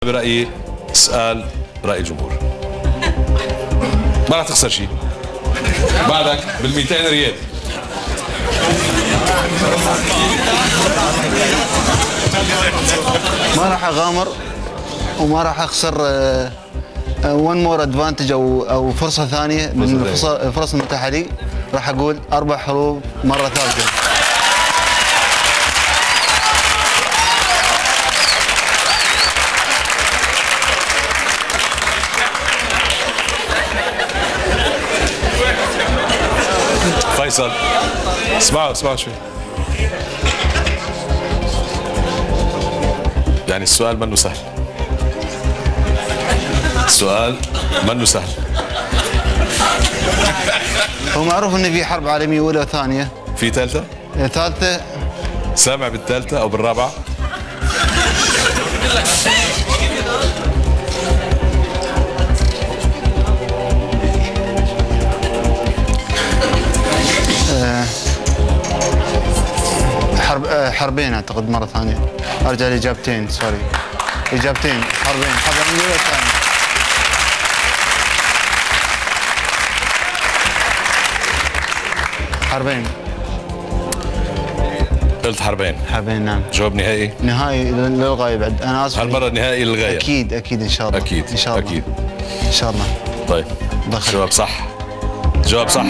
برأيي اسأل رأي الجمهور. ما راح تخسر شيء. بعدك بال 200 ريال. ما راح اغامر وما راح اخسر ون مور ادفانتج او فرصه ثانيه من الفرص المتاحه لي. راح اقول 4 حروب مره ثالثه. فيصل اسمعوا شوي. يعني السؤال منه سهل. السؤال منه سهل. هو معروف ان في حرب عالميه اولى وثانيه. في ثالثه؟ ثالثه. سامع بالثالثه او بالرابعه؟ حربين اعتقد مره ثانيه. ارجع لاجابتين سوري. اجابتين حرب عالميه اولى وثانيه. حربين. قلت حربين. نعم. جواب نهائي؟ نهائي للغايه بعد. انا اسف. هالمره نهائي للغايه. اكيد ان شاء الله. اكيد ان شاء الله. اكيد ان شاء الله. طيب جواب صح. جواب صح.